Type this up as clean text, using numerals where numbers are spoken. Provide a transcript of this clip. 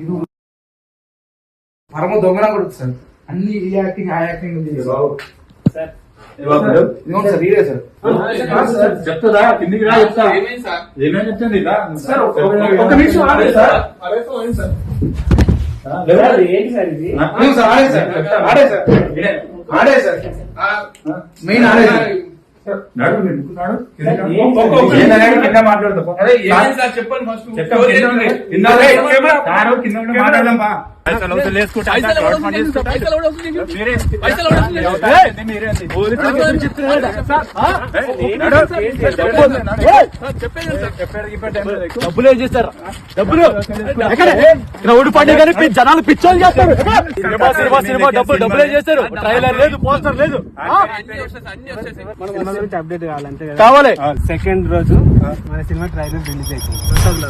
ఇది పరమ దొంగన కూడా సార్. అన్ని ఈ యాక్టింగ్ ఆ యాక్టింగ్ సార్. ఇదిగోండి సార్, ఇదే సార్. చెప్తుందా కిందికి రా, చెప్తా. ఏమేమి చెప్తుంది సార్? ఒక నిమిషం ఆడే సార్. ఏంటి సార్ ఇది? ఆడే సార్ మెయిన్ ఆడే సార్. నడు కింద మాట్లాడతా. చెప్పండి ఫస్ట్. మాట్లాడదాం. డబ్బులు ఏం చేస్తారు? డబ్బులు క్రౌడ్ పండుగ కానీ జనాలు పిచ్చోలు చేస్తారు. సినిమా డబ్బులు ఏం చేస్తారు? ట్రైలర్ లేదు, పోస్టర్ లేదు. అప్డేట్ కావాలంటే కావాలి. సెకండ్ రోజు మన సినిమా ట్రైలర్ రిలీజ్ అవుతుంది.